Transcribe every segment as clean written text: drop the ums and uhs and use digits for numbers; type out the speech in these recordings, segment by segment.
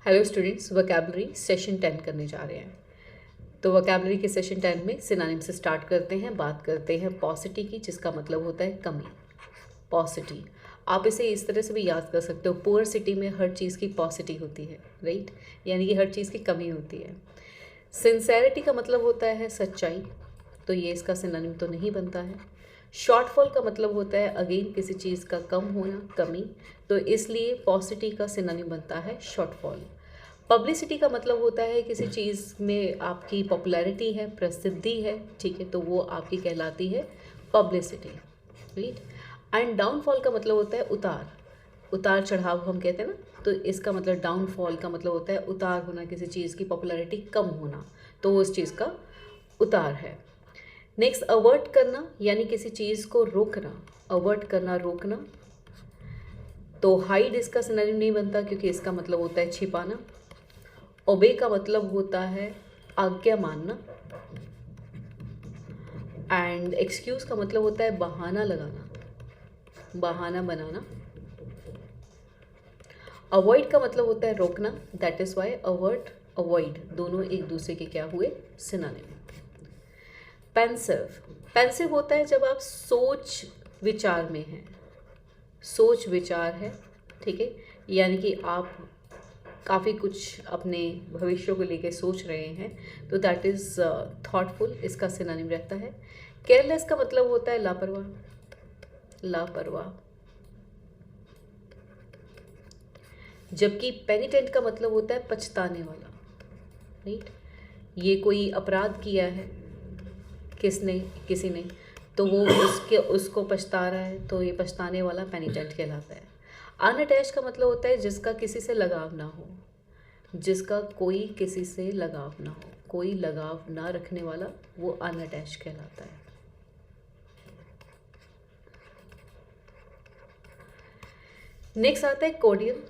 Hello students, vocabulary session 10 करने जा रहे हैं। तो वोकैबुलरी के सेशन 10 में सिनोनिम से स्टार्ट करते हैं। बात करते हैं पॉसिटी की, जिसका मतलब होता है कमी। पॉसिटी आप इसे इस तरह से भी याद कर सकते हो, पुअर सिटी में हर चीज़ की पॉसिटी होती है, राइट, यानी कि हर चीज़ की कमी होती है। सिंसेरिटी का मतलब होता है सच्चाई, तो ये इसका सिनोनिम तो नहीं बनता है। शॉर्टफॉल का मतलब होता है अगेन किसी चीज़ का कम होना, कमी, तो इसलिए पॉसिटी का सिनोनिम बनता है शॉर्टफॉल। पब्लिसिटी का मतलब होता है किसी चीज़ में आपकी पॉपुलैरिटी है, प्रसिद्धि है, ठीक है, तो वो आपकी कहलाती है पब्लिसिटी, राइट। एंड डाउनफॉल का मतलब होता है उतार, उतार चढ़ाव हम कहते हैं ना, तो इसका मतलब डाउनफॉल का मतलब होता है उतार होना, किसी चीज़ की पॉपुलैरिटी कम होना, तो वो उस चीज़ का उतार है। नेक्स्ट, अवर्ट करना यानी किसी चीज़ को रोकना, अवर्ट करना, रोकना। तो हाइड इसका सिनोनिम नहीं बनता क्योंकि इसका मतलब होता है छिपाना। ओबे का मतलब होता है आज्ञा मानना। एंड एक्सक्यूज़ का मतलब होता है बहाना लगाना, बहाना बनाना। अवॉइड का मतलब होता है रोकना, that is why avert, avoid दोनों एक दूसरे के क्या हुए, सिनोनिम। पेंसिव, पेंसिव होता है जब आप सोच विचार में हैं, सोच विचार है, ठीक है, यानी कि आप काफ़ी कुछ अपने भविष्य को लेकर सोच रहे हैं, तो दैट इज़ थॉटफुल, इसका सिनोनिम रहता है। केयरलेस का मतलब होता है लापरवाह, लापरवाह। जबकि पेनिटेंट का मतलब होता है पछताने वाला, राइट। ये कोई अपराध किया है किसने, किसी ने, तो वो उसको पछता रहा है, तो ये पछताने वाला पेनिटेंट कहलाता है। अनअटैच का मतलब होता है जिसका किसी से लगाव ना हो, जिसका कोई किसी से लगाव ना हो, कोई लगाव ना रखने वाला, वो अनअटैच कहलाता है। नेक्स्ट आता है कोडियल।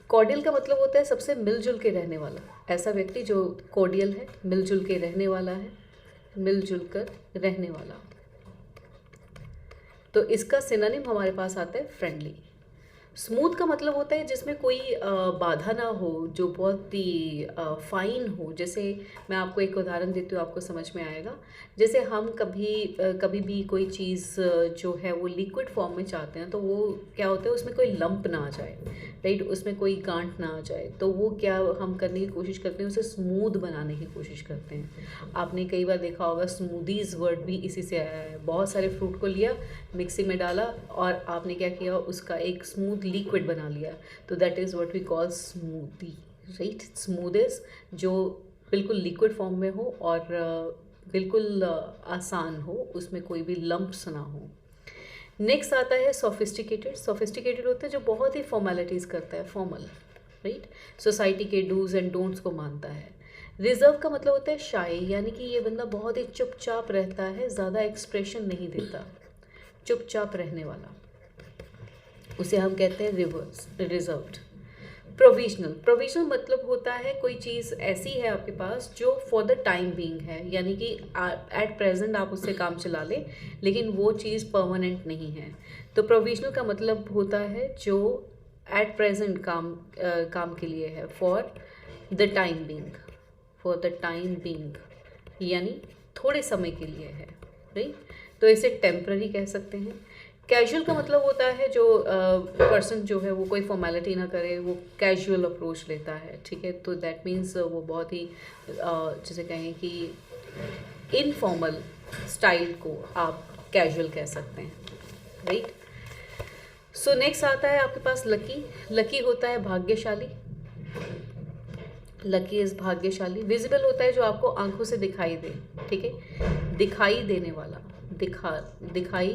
कोडियल का मतलब होता है सबसे मिलजुल के रहने वाला, ऐसा व्यक्ति जो कोडियल है, मिलजुल के रहने वाला है, मिलजुल कर रहने वाला। तो इसका सिनोनिम हमारे पास आता है फ्रेंडली। स्मूथ का मतलब होता है जिसमें कोई बाधा ना हो, जो बहुत ही फाइन हो। जैसे मैं आपको एक उदाहरण देती हूँ, आपको समझ में आएगा। जैसे हम कभी भी कोई चीज़ जो है वो लिक्विड फॉर्म में चाहते हैं, तो वो क्या होता है, उसमें कोई लंप ना आ जाए, राइट, उसमें कोई गांठ ना आ जाए, तो वो क्या हम करने की कोशिश करते हैं, उसे स्मूथ बनाने की कोशिश करते हैं। आपने कई बार देखा होगा, स्मूदीज़ वर्ड भी इसी से आया है। बहुत सारे फ्रूट को लिया, मिक्सी में डाला, और आपने क्या किया, उसका एक स्मूथ लिक्विड बना लिया, तो that is what we call smoothie, right. Smoothies जो बिल्कुल लिक्विड फॉर्म में हो और बिल्कुल आसान हो, उसमें कोई भी लंप्स ना हो। नेक्स्ट आता है सोफिस्टिकेटेड। सोफिस्टिकेटेड होता है जो बहुत ही फॉर्मेलिटीज़ करता है, फॉर्मल, राइट, सोसाइटी के डूज एंड डोंट्स को मानता है। रिजर्व का मतलब होता है शाय, यानी कि ये बंदा बहुत ही चुपचाप रहता है, ज़्यादा एक्सप्रेशन नहीं देता, चुपचाप रहने वाला, उसे हम कहते हैं रिवर्स, रिजर्व्ड। प्रोविजनल, प्रोविजनल मतलब होता है कोई चीज़ ऐसी है आपके पास जो फॉर द टाइम बीइंग है, यानी कि एट प्रेजेंट आप उससे काम चला लें, लेकिन वो चीज़ परमानेंट नहीं है। तो प्रोविजनल का मतलब होता है जो एट प्रेजेंट काम के लिए है, for the time being, for the time being, यानी थोड़े समय के लिए है, राइट, तो इसे टेम्पररी कह सकते हैं। कैजुअल का मतलब होता है जो पर्सन जो है वो कोई फॉर्मेलिटी ना करे, वो कैजुअल अप्रोच लेता है, ठीक है, तो दैट मीन्स वो बहुत ही जैसे कहें कि इनफॉर्मल स्टाइल को आप कैजुअल कह सकते हैं, राइट। सो नेक्स्ट आता है आपके पास लकी। लकी होता है भाग्यशाली, लकी इज भाग्यशाली। विजिबल होता है जो आपको आंखों से दिखाई दे, ठीक है, दिखाई देने वाला, दिखाई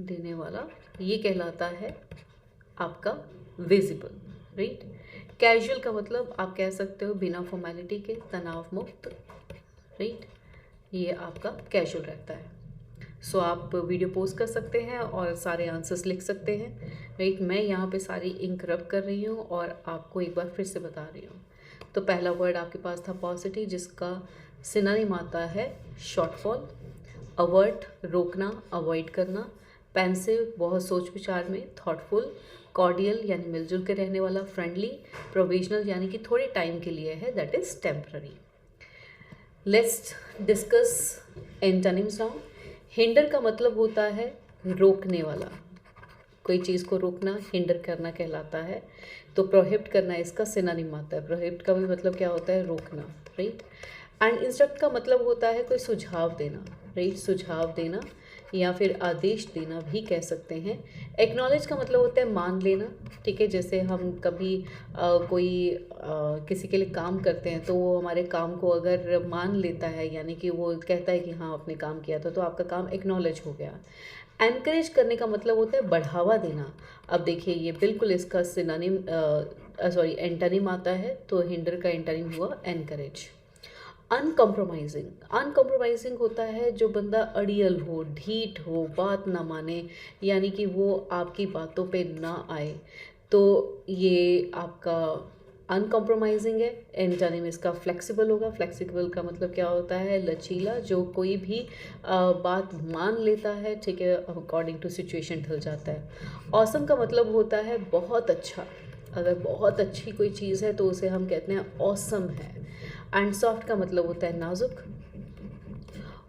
देने वाला, ये कहलाता है आपका विजिबल, राइट। कैजुअल का मतलब आप कह सकते हो बिना फॉर्मेलिटी के, तनाव मुक्त, राइट, ये आपका कैजुअल रहता है। सो आप वीडियो पोस्ट कर सकते हैं और सारे आंसर्स लिख सकते हैं, राइट। मैं यहाँ पे सारी इंक रब कर रही हूँ और आपको एक बार फिर से बता रही हूँ। तो पहला वर्ड आपके पास था पॉसिटी, जिसका सिनोनिम आता है शॉर्टफॉल। अवर्ट रोकना, अवॉइड करना। पेंसिव बहुत सोच विचार में, थॉटफुल। कॉर्डियल यानी मिलजुल के रहने वाला, फ्रेंडली, प्रोविजनल यानी कि थोड़े टाइम के लिए है, that is temporary. Let's discuss antonyms now. Hinder का मतलब होता है रोकने वाला, कोई चीज़ को रोकना हिंडर करना कहलाता है। तो प्रोहिबिट करना इसका सिनोनिम आता है। प्रोहिबिट का भी मतलब क्या होता है, रोकना, राइट। एंड इंस्ट्रक्ट का मतलब होता है कोई सुझाव देना, राइट, सुझाव देना या फिर आदेश देना भी कह सकते हैं। एक्नॉलेज का मतलब होता है मान लेना, ठीक है। जैसे हम कभी कोई किसी के लिए काम करते हैं तो वो हमारे काम को अगर मान लेता है, यानी कि वो कहता है कि हाँ आपने काम किया था, तो आपका काम एक्नॉलेज हो गया। एनकरेज करने का मतलब होता है बढ़ावा देना। अब देखिए ये बिल्कुल इसका सिनोनिम एंटोनिम आता है, तो हिंडर का एंटोनिम हुआ एनकरेज। अनकॉम्प्रोमाइजिंग, अनकॉम्प्रोमाइजिंग होता है जो बंदा अड़ियल हो, ढीठ हो, बात ना माने, यानी कि वो आपकी बातों पे ना आए, तो ये आपका अनकॉम्प्रोमाइजिंग है। एंटोनिम इसका फ्लेक्सिबल होगा। फ्लेक्सिबल का मतलब क्या होता है, लचीला, जो कोई भी बात मान लेता है, ठीक है, अकॉर्डिंग टू सिचुएशन ढल जाता है। ऑसम का मतलब होता है बहुत अच्छा, अगर बहुत अच्छी कोई चीज़ है तो उसे हम कहते हैं ऑसम है। एंड सॉफ्ट का मतलब होता है नाजुक।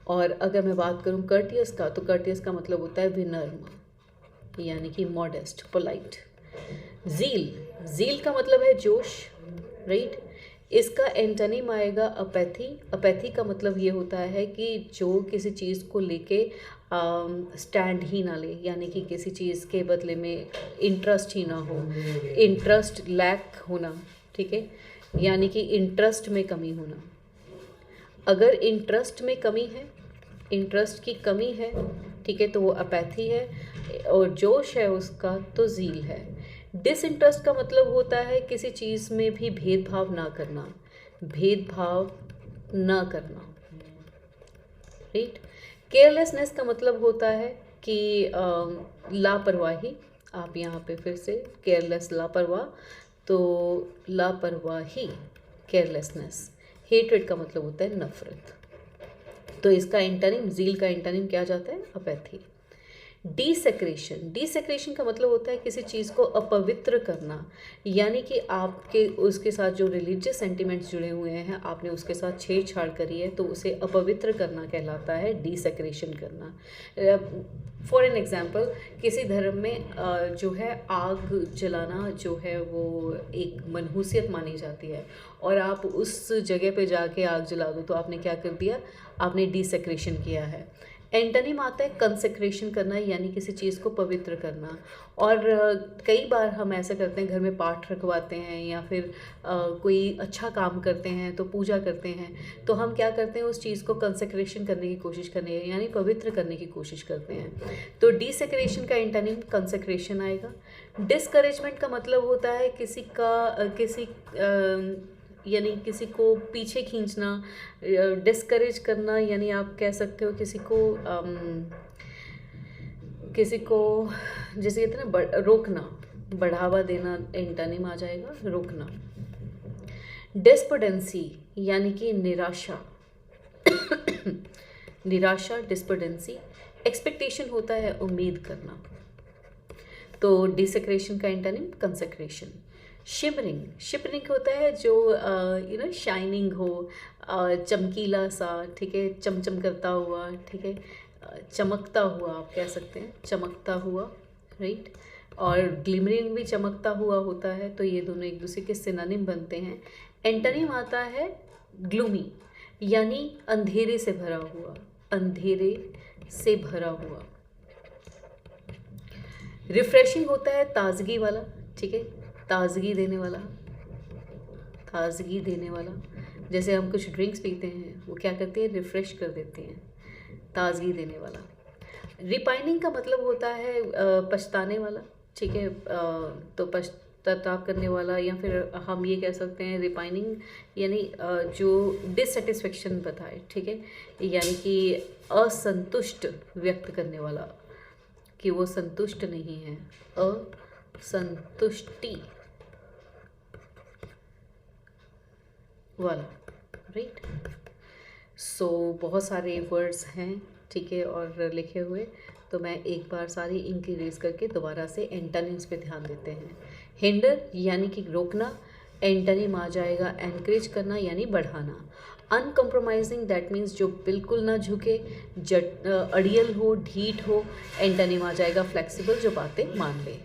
और अगर मैं बात करूँ कर्टियस का, तो कर्टियस का मतलब होता है विनम्र, यानी कि मॉडेस्ट, पोलाइट। ज़ील, ज़ील का मतलब है जोश, राइट। इसका एंटोनिम आएगा अपैथी। अपैथी का मतलब ये होता है कि जो किसी चीज़ को लेके स्टैंड ही ना ले, यानी कि किसी चीज़ के बदले में इंटरेस्ट ही ना हो, इंटरेस्ट लैक होना, ठीक है, यानी कि इंटरेस्ट में कमी होना। अगर इंटरेस्ट में कमी है, इंटरेस्ट की कमी है, ठीक है, तो वो अपैथी है। और जोश है उसका तो ज़ील है। डिसइंटरेस्ट का मतलब होता है किसी चीज़ में भी भेदभाव ना करना, भेदभाव ना करना, राइट। केयरलेसनेस का मतलब होता है कि लापरवाही। आप यहाँ पे फिर से केयरलेस, लापरवाह, तो लापरवाही, केयरलेसनेस। हेट्रेड का मतलब होता है नफरत। तो इसका एंटोनिम, ज़ील का एंटोनिम क्या जाता है, अपैथी। डीसेक्रेशन, डीसेक्रेशन का मतलब होता है किसी चीज़ को अपवित्र करना, यानी कि आपके उसके साथ जो रिलीजियस सेंटिमेंट्स जुड़े हुए हैं, आपने उसके साथ छेड़छाड़ करी है, तो उसे अपवित्र करना कहलाता है डीसेक्रेशन करना। फॉर एन एग्जांपल, किसी धर्म में जो है आग जलाना जो है वो एक मनहूसियत मानी जाती है, और आप उस जगह पे जाके आग जला दो, तो आपने क्या कर दिया, आपने डीसेक्रेशन किया है। एंटोनिम आता है कंसेक्रेशन करना, यानी किसी चीज़ को पवित्र करना। और कई बार हम ऐसा करते हैं, घर में पाठ रखवाते हैं या फिर कोई अच्छा काम करते हैं, तो पूजा करते हैं, तो हम क्या करते हैं, उस चीज़ को कंसेक्रेशन करने की कोशिश करने, यानी पवित्र करने की कोशिश करते हैं। तो डिसेक्रेशन का एंटोनिम कंसेक्रेशन आएगा। डिस्करेजमेंट का मतलब होता है किसी का यानी किसी को पीछे खींचना, डिस्करेज करना, यानी आप कह सकते हो किसी को जैसे कहते हैं ना, रोकना, बढ़ावा देना, एंटोनिम आ जाएगा रोकना। डेस्पोडेंसी यानी कि निराशा, निराशा, डिस्पोडेंसी। एक्सपेक्टेशन होता है उम्मीद करना, तो डिसेक्रेशन का एंटोनिम कंसेक्रेशन। शिमरिंग, शिमरिंग होता है जो शाइनिंग हो, चमकीला सा, ठीक है, चमचम करता हुआ, ठीक है, चमकता हुआ आप कह सकते हैं, चमकता हुआ, राइट। और ग्लिमरिंग भी चमकता हुआ होता है, तो ये दोनों एक दूसरे के सिनोनिम बनते हैं। एंटोनिम आता है ग्लूमी, यानी अंधेरे से भरा हुआ, अंधेरे से भरा हुआ। रिफ्रेशिंग होता है ताजगी वाला, ठीक है, ताजगी देने वाला, ताजगी देने वाला। जैसे हम कुछ ड्रिंक्स पीते हैं, वो क्या करती है, रिफ़्रेश कर देती हैं, ताजगी देने वाला। रिपाइनिंग का मतलब होता है पछताने वाला, ठीक है, तो पश्चाताप करने वाला, या फिर हम ये कह सकते हैं रिपाइनिंग यानी जो डिससेटिस्फेक्शन बताए, ठीक है, यानी कि असंतुष्ट व्यक्त करने वाला, कि वो संतुष्ट नहीं है, असंतुष्टि वाला, राइट। सो बहुत सारे वर्ड्स हैं, ठीक है, और लिखे हुए, तो मैं एक बार सारी इंक इरेज करके दोबारा से एंटोनिम्स पे ध्यान देते हैं। हिंडर यानी कि रोकना, एंटोनिम आ जाएगा एनकरेज करना यानी बढ़ाना। अनकम्प्रोमाइजिंग दैट मीन्स जो बिल्कुल ना झुके, अड़ियल हो, ढीठ हो, एंटोनिम आ जाएगा फ्लेक्सिबल जो बातें मान ले।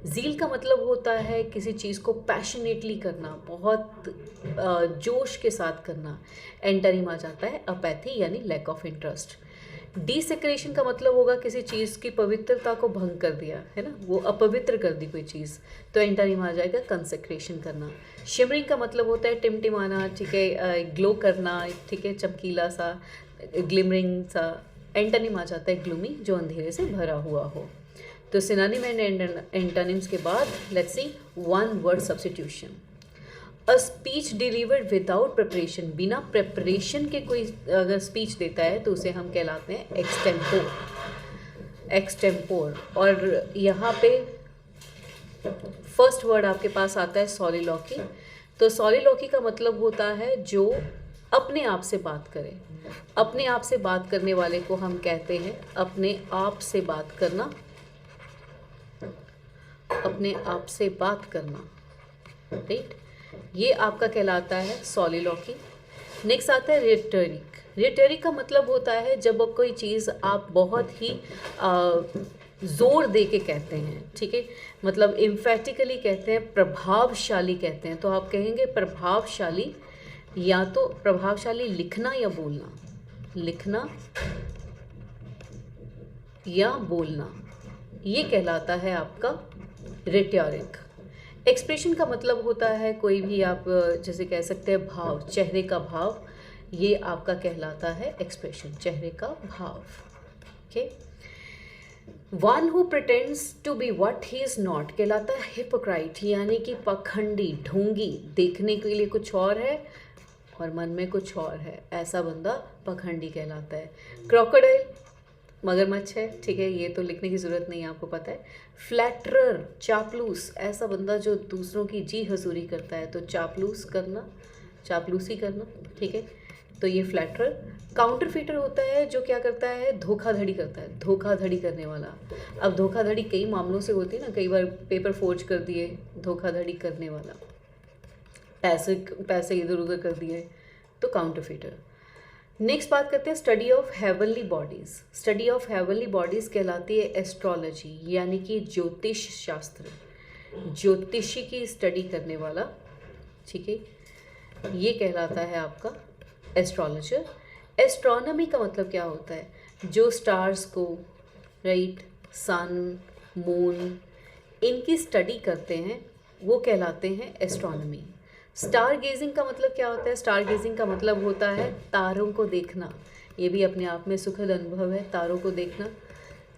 ज़ील का मतलब होता है किसी चीज़ को पैशनेटली करना, बहुत जोश के साथ करना, एंटोनिम आ जाता है अपैथी यानी लैक ऑफ इंटरेस्ट। डिसेक्रेशन का मतलब होगा किसी चीज़ की पवित्रता को भंग कर दिया है ना, वो अपवित्र कर दी कोई चीज़, तो एंटोनिम आ जाएगा कंसेक्रेशन करना। शिमरिंग का मतलब होता है टिमटिमाना, ठीक है, ग्लो करना, ठीक है, चमकीला सा, ग्लिमरिंग सा। एंटोनिम आ जाता है ग्लूमी जो अंधेरे से भरा हुआ हो। तो सिनोनिम एंड एंटोनिम्स के बाद let's see one word substitution. A speech delivered without preparation, बिना प्रिपरेशन के कोई अगर स्पीच देता है तो उसे हम कहलाते हैं एक्सटेम्पोर, एक्सटेम्पोर। और यहाँ पे फर्स्ट वर्ड आपके पास आता है सॉलिलॉकी। तो सॉलिलॉकी का मतलब होता है जो अपने आप से बात करे। अपने आप से बात करने वाले को हम कहते हैं अपने आप से बात करना, अपने आप से बात करना, राइट। ये आपका कहलाता है सॉलिलॉकी। नेक्स्ट आता है रिटोरिक। रिटोरिक का मतलब होता है जब कोई चीज़ आप बहुत ही ज़ोर दे के कहते हैं, ठीक है, मतलब इम्फेटिकली कहते हैं, प्रभावशाली कहते हैं। तो आप कहेंगे प्रभावशाली, या तो प्रभावशाली लिखना या बोलना, लिखना या बोलना, ये कहलाता है आपका रिटोरिक। एक्सप्रेशन का मतलब होता है कोई भी आप जैसे कह सकते हैं भाव, चेहरे का भाव, ये आपका कहलाता है एक्सप्रेशन, चेहरे का भाव। Okay, one who pretends to be what he is not कहलाता है हिपोक्राइट, यानी कि पखंडी, ढोंगी, देखने के लिए कुछ और है और मन में कुछ और है, ऐसा बंदा पखंडी कहलाता है। क्रोकोडाइल मगरमच्छ है, ठीक है, ये तो लिखने की ज़रूरत नहीं है, आपको पता है। फ्लैटरर, चापलूस, ऐसा बंदा जो दूसरों की जी हजूरी करता है, तो चापलूस करना, चापलूसी करना, ठीक है, तो ये फ्लैटरर। काउंटरफीटर होता है जो क्या करता है, धोखाधड़ी करता है, धोखाधड़ी करने वाला। अब धोखाधड़ी कई मामलों से होती है ना, कई बार पेपर फोर्ज कर दिए, धोखाधड़ी करने वाला, पैसे इधर उधर कर दिए, तो काउंटरफीटर। नेक्स्ट बात करते हैं study of heavenly bodies. Study of heavenly bodies कहलाती है एस्ट्रोलॉजी, यानी कि ज्योतिष शास्त्र, ज्योतिषी की स्टडी करने वाला, ठीक है, ये कहलाता है आपका एस्ट्रोलॉजर। एस्ट्रोनॉमी का मतलब क्या होता है, जो स्टार्स को, राइट, सन, मून, इनकी स्टडी करते हैं वो कहलाते हैं एस्ट्रोनॉमी। स्टार गेजिंग का मतलब क्या होता है, स्टार गेजिंग का मतलब होता है तारों को देखना। ये भी अपने आप में सुखद अनुभव है, तारों को देखना,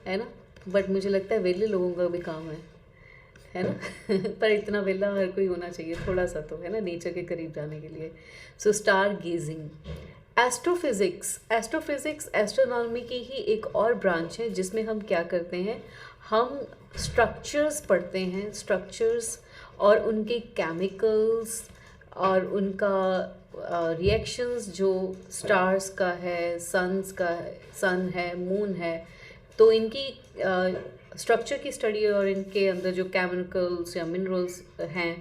है ना, बट मुझे लगता है वेले लोगों का भी काम है ना पर इतना वेला हर कोई होना चाहिए, थोड़ा सा तो, है ना, नेचर के करीब जाने के लिए। So star gazing. Astrophysics, astrophysics astronomy की ही एक और ब्रांच है जिसमें हम क्या करते हैं, हम स्ट्रक्चर्स पढ़ते हैं, स्ट्रक्चर्स और उनके केमिकल्स और उनका रिएक्शंस, जो स्टार्स का है, सन्स का, सन है, मून है, तो इनकी स्ट्रक्चर की स्टडी और इनके अंदर जो केमिकल्स या मिनरल्स हैं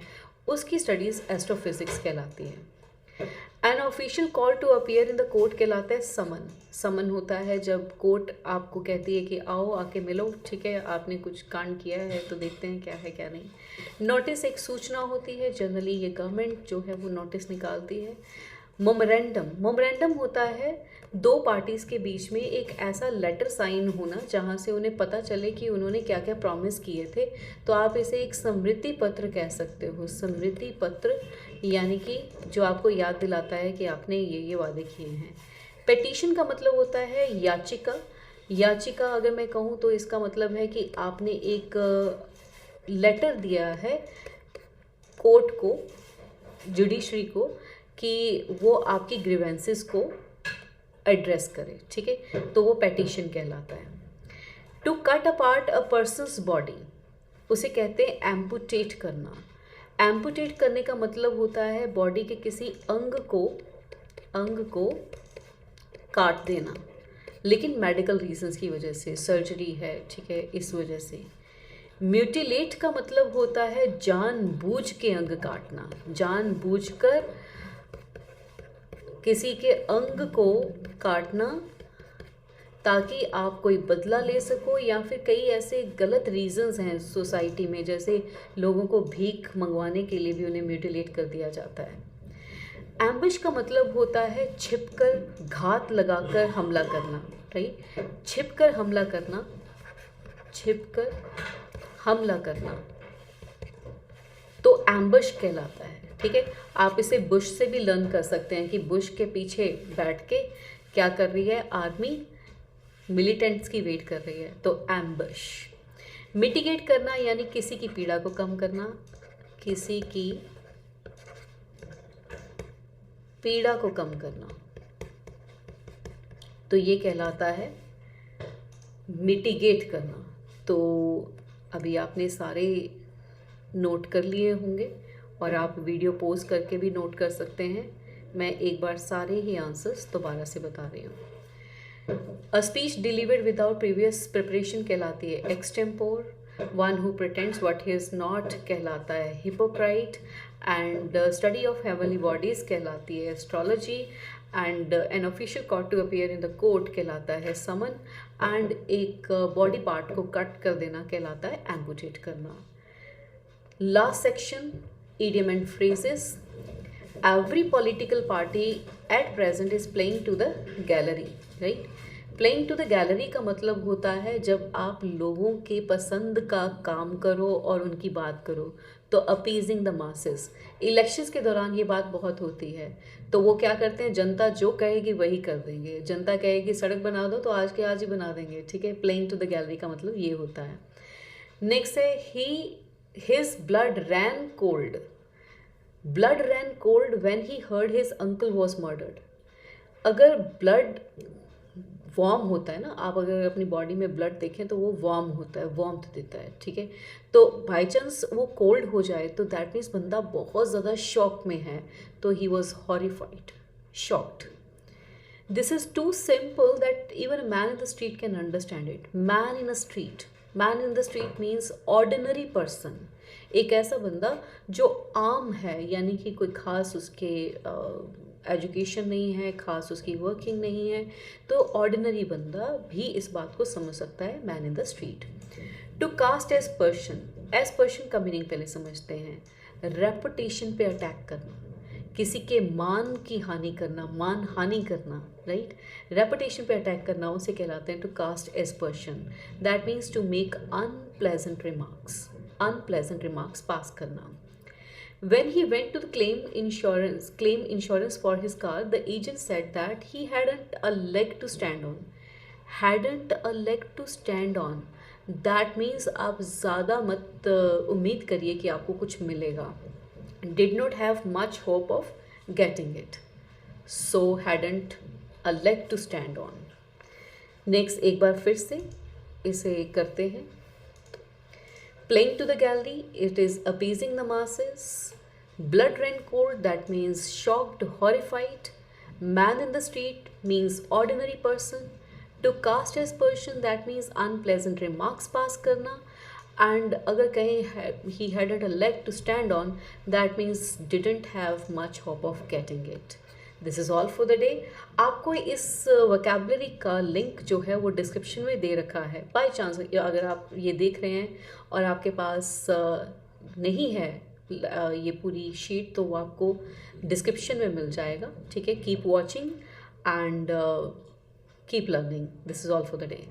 उसकी स्टडीज़ एस्ट्रोफिज़िक्स कहलाती है। An official call to appear in the court कहलाता है समन। समन होता है जब कोर्ट आपको कहती है कि आओ आके मिलो, ठीक है, आपने कुछ कांड किया है तो देखते हैं क्या है क्या नहीं। नोटिस एक सूचना होती है, जनरली ये गवर्नमेंट जो है वो नोटिस निकालती है। मोमरेंडम, मोमरेंडम होता है दो पार्टीज़ के बीच में एक ऐसा लेटर साइन होना जहाँ से उन्हें पता चले कि उन्होंने क्या क्या प्रॉमिस किए थे, तो आप इसे एक स्मृति पत्र कह सकते हो। स्मृति पत्र यानी कि जो आपको याद दिलाता है कि आपने ये वादे किए हैं। पेटिशन का मतलब होता है याचिका। याचिका अगर मैं कहूँ तो इसका मतलब है कि आपने एक लेटर दिया है कोर्ट को, जुडिशरी को, कि वो आपकी ग्रीवेंसेस को एड्रेस करे, ठीक है, तो वो पेटिशन कहलाता है। To cut apart a person's body, उसे कहते हैं एम्पुटेट करना। एम्पुटेट करने का मतलब होता है बॉडी के किसी अंग को काट देना, लेकिन मेडिकल रीजंस की वजह से, सर्जरी है, ठीक है, इस वजह से। म्यूटिलेट का मतलब होता है जानबूझ के अंग काटना, जानबूझकर किसी के अंग को काटना ताकि आप कोई बदला ले सको, या फिर कई ऐसे गलत रीजंस हैं सोसाइटी में, जैसे लोगों को भीख मंगवाने के लिए भी उन्हें म्यूटिलेट कर दिया जाता है। एम्बिश का मतलब होता है छिपकर, घात लगाकर हमला करना, राइट, छिपकर हमला करना, छिपकर हमला करना तो एम्बश कहलाता है, ठीक है। आप इसे बुश से भी लर्न कर सकते हैं कि बुश के पीछे बैठ के क्या कर रही है आर्मी, मिलिटेंट्स की वेट कर रही है, तो एम्बश। मिटिगेट करना यानी किसी की पीड़ा को कम करना, किसी की पीड़ा को कम करना, तो ये कहलाता है मिटिगेट करना। तो अभी आपने सारे नोट कर लिए होंगे और आप वीडियो पॉज करके भी नोट कर सकते हैं। मैं एक बार सारे ही आंसर्स दोबारा से बता रही हूँ। A speech delivered without previous preparation कहलाती है extempore, one who pretends what he is not कहलाता है hypocrite, and study of heavenly bodies कहलाती है astrology, and an official caught to appear in the court कहलाता है समन, एंड एक body part को कट कर देना कहलाता है एम्पुटेट करना। Last section, idiom and phrases. Every political party at present is playing to the gallery, right? Playing to the gallery का मतलब होता है जब आप लोगों के पसंद का काम करो और उनकी बात करो, तो अपीजिंग द मासेस। इलेक्शंस के दौरान ये बात बहुत होती है, तो वो क्या करते हैं, जनता जो कहेगी वही कर देंगे। जनता कहेगी सड़क बना दो तो आज के आज ही बना देंगे, ठीक है। प्लेइंग टू द गैलरी का मतलब ये होता है। नेक्स्ट है his blood ran cold. Blood ran cold when he heard his uncle was murdered. अगर ब्लड वार्म होता है ना, आप अगर अपनी बॉडी में ब्लड देखें तो वो वार्म होता है, वार्मथ देता है, ठीक है। तो बाई चांस वो कोल्ड हो जाए तो दैट मीन्स बंदा बहुत ज़्यादा शॉक में है, तो he was horrified, shocked. This is too simple that even a man in the street can understand it. Man in a street, man in the street means ordinary person, एक ऐसा बंदा जो आम है, यानी कि कोई ख़ास उसके एजुकेशन नहीं है, ख़ास उसकी वर्किंग नहीं है, तो ऑर्डिनरी बंदा भी इस बात को समझ सकता है, man in the street. To cast as person का मीनिंग पहले समझते हैं। रेपुटेशन पे अटैक करना, किसी के मान की हानि करना, मान हानि करना, राइट। रेपुटेशन पे अटैक करना उसे कहलाते हैं to cast as person. That means to make unpleasant remarks pass करना। When he went to the claim insurance for his car, the agent said that he hadn't a leg to stand on. Hadn't a leg to stand on. That means आप ज़्यादा मत उम्मीद करिए कि आपको कुछ मिलेगा। Did not have much hope of getting it. So hadn't a leg to stand on. Next एक बार फिर से इसे करते हैं। Playing to the gallery, it is appeasing the masses. Blood ran cold, that means shocked, horrified. Man in the street means ordinary person. To cast aspersion, that means unpleasant remarks pass करना. And अगर कहीं he hadn't a leg to stand on, that means didn't have much hope of getting it. This is all for the day. आपको इस vocabulary का link जो है वो description में दे रखा है। बाय चांस अगर आप ये देख रहे हैं और आपके पास नहीं है ये पूरी शीट, तो वो आपको डिस्क्रिप्शन में मिल जाएगा, ठीक है। Keep watching and keep learning. This is all for the day.